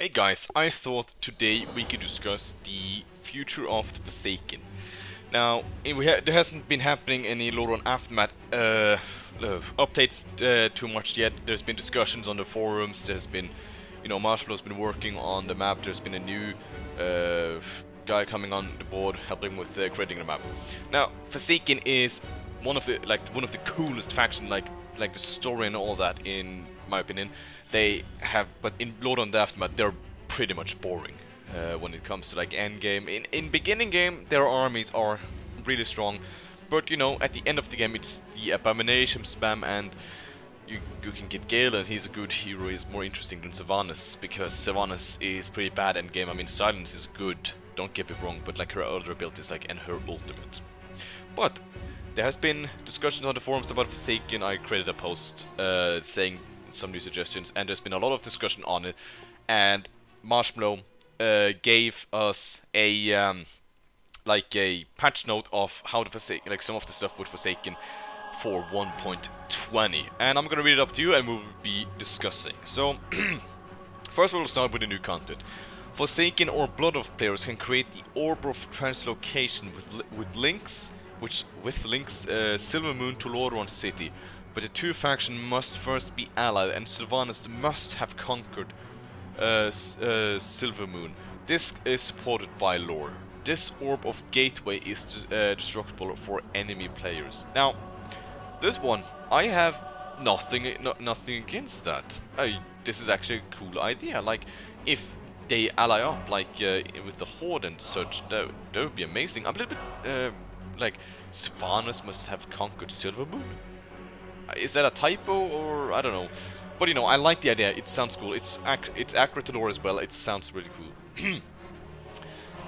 Hey guys, I thought today we could discuss the future of the Forsaken. Now, there hasn't been happening any Lordaeron Aftermath updates too much yet. There's been discussions on the forums, there's been, Marshmallow's been working on the map, there's been a new guy coming on the board helping with creating the map. Now, Forsaken is one of the coolest faction, like the story and all that, in my opinion. They have, but in Lordaeron Aftermath, they're pretty much boring when it comes to like end game. In beginning game, their armies are really strong, but at the end of the game, it's the Abomination spam, and you can get Gale, and he's a good hero. He's more interesting than Sylvanas, because Sylvanas is pretty bad end game. I mean, Silence is good, don't get me wrong, but like her other abilities, like, and her ultimate. But there has been discussions on the forums about Forsaken. I created a post saying some new suggestions, and there's been a lot of discussion on it, and Marshmallow gave us a patch note of how the Forsaken, like some of the stuff with Forsaken for 1.20, and I'm gonna read it up to you and we'll be discussing. So first we'll start with the new content. Forsaken or Blood Oath players can create the Orb of Translocation with links Silver Moon to Lordaeron City, but the two factions must first be allied, and Sylvanas must have conquered Silver Moon. This is supported by lore. This Orb of Gateway is destructible for enemy players. Now, this one, I have nothing against that. This is actually a cool idea. Like, if they ally up, like with the Horde and such, that would be amazing. I'm a little bit like, Sylvanas must have conquered Silver Moon. Is that a typo, or I don't know? But I like the idea. It sounds cool. It's accurate to lore as well. It sounds really cool.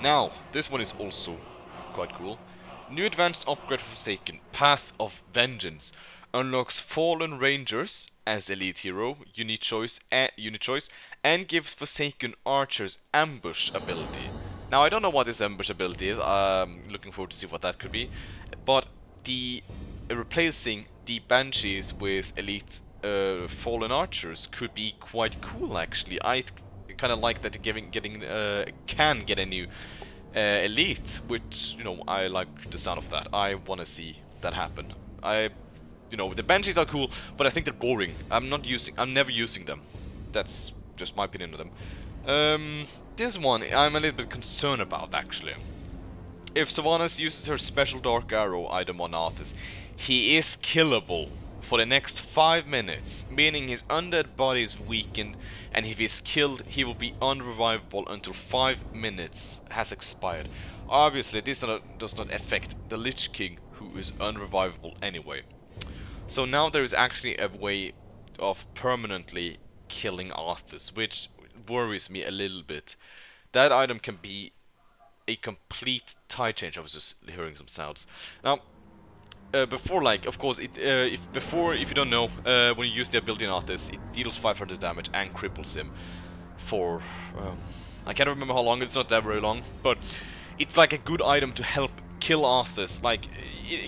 Now, this one is also quite cool. New advanced upgrade for Forsaken, Path of Vengeance, unlocks Fallen Rangers as elite hero, unit choice, and gives Forsaken archers ambush ability. Now, I don't know what this ambush ability is. I'm looking forward to see what that could be. But the replacing the Banshees with elite Fallen Archers could be quite cool, actually. I kind of like that can get a new elite, which, I like the sound of that. I want to see that happen. The Banshees are cool, but I think they're boring. I'm never using them. That's just my opinion of them. This one I'm a little bit concerned about, actually. If Sylvanas uses her special Dark Arrow item on Arthas, he is killable for the next 5 minutes, meaning his undead body is weakened, and if he's killed, he will be unrevivable until 5 minutes has expired. Obviously, this does not affect the Lich King, who is unrevivable anyway. So now there is actually a way of permanently killing Arthas, which worries me a little bit. That item can be a complete tide change. I was just hearing some sounds. Now, before, like, of course, if you don't know, when you use the ability on Arthas, it deals 500 damage and cripples him for, I can't remember how long, it's not that very long, but it's like a good item to help kill Arthas. Like,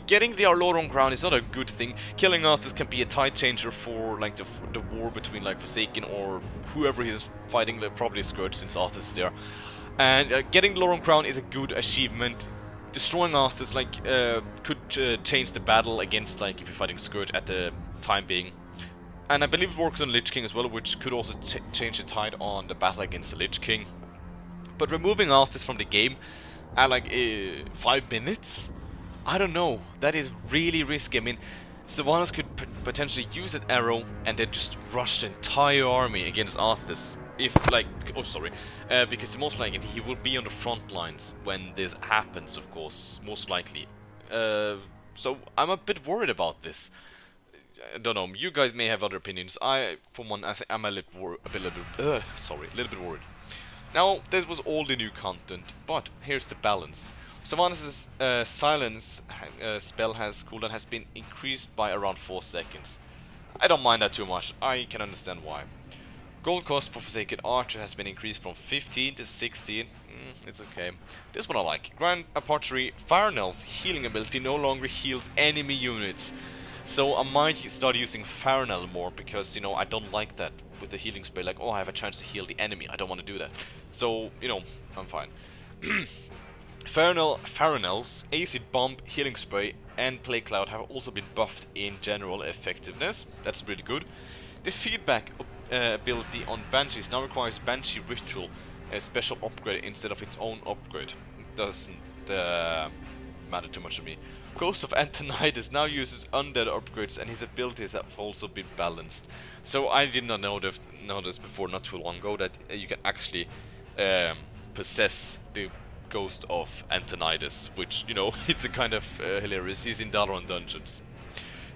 getting the Lordaeron crown is not a good thing. Killing Arthas can be a tide changer for, like, the war between, like, Forsaken or whoever he's fighting, probably Scourge, since Arthas is there. And getting the Lordaeron crown is a good achievement. Destroying Arthas, like, could change the battle against, like, if you're fighting Scourge at the time being. And I believe it works on Lich King as well, which could also change the tide on the battle against the Lich King. But removing Arthas from the game at, like, 5 minutes? I don't know. That is really risky. I mean, Sylvanas could potentially use that arrow and then just rush the entire army against Arthas. If, like, because most likely he will be on the front lines when this happens, of course, most likely. So I'm a bit worried about this. I don't know, you guys may have other opinions. For one, I'm a little bit worried. Now, this was all the new content, but here's the balance. Sylvanas' silence spell cooldown has been increased by around 4 seconds. I don't mind that too much. I can understand why. Gold cost for Forsaken Archer has been increased from 15 to 16. It's okay. This one I like. Grand Apothecary Farinel's healing ability no longer heals enemy units. So I might start using Farinel more, because, I don't like that with the healing spray, like, oh, I have a chance to heal the enemy. I don't want to do that. So, you know, I'm fine. Farinel's Acid Bomb, Healing Spray, and Plague Cloud have also been buffed in general effectiveness. That's really good. The feedback ability on Banshees now requires Banshee Ritual, a special upgrade instead of its own upgrade. It doesn't matter too much to me. Ghost of Antonidas now uses undead upgrades, and his abilities have also been balanced. So I did not know this before, not too long ago, that you can actually possess the Ghost of Antonidas, which, you know, it's a kind of hilarious. He's in Lordaeron dungeons.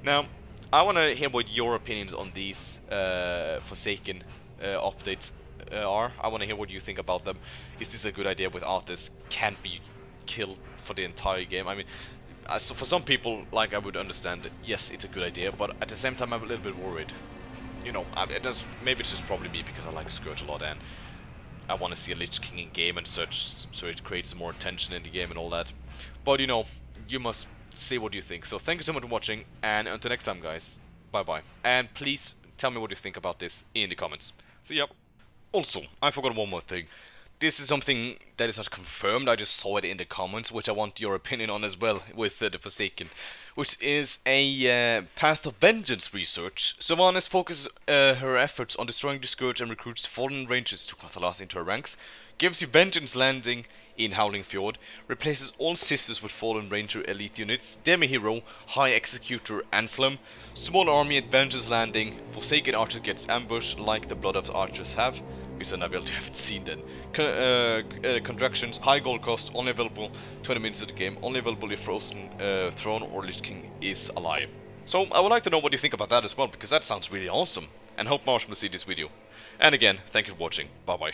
Now, I want to hear what your opinions on these Forsaken updates are. I want to hear what you think about them. Is this a good idea with Arthas can't be killed for the entire game? I mean, so for some people, like, I would understand that, yes, it's a good idea, but at the same time I'm a little bit worried. You know, maybe it's just probably me because I like Scourge a lot and I want to see a Lich King in game and such, so it creates more tension in the game and all that. But, you know, you must say what you think. So thank you so much for watching, and until next time, guys, bye bye. And please tell me what you think about this in the comments. See ya. Also, I forgot one more thing. This is something that is not confirmed, I just saw it in the comments, which I want your opinion on as well, with the Forsaken. Which is a Path of Vengeance research. Sylvanas focuses her efforts on destroying the Scourge and recruits fallen rangers to Cathalas into her ranks. Gives you Vengeance Landing in Howling Fjord. Replaces all Sisters with Fallen Ranger elite units. Demi-Hero, High Executor, Anselm. Small army at Vengeance Landing. Forsaken Archer gets ambush like the Blood of Archers have. Is an ability I haven't seen then. Contractions, high gold cost, only available 20 minutes of the game, only available if Frozen Throne or Lich King is alive. So I would like to know what you think about that as well, because that sounds really awesome. And hope Marsh will see this video. And again, thank you for watching. Bye bye.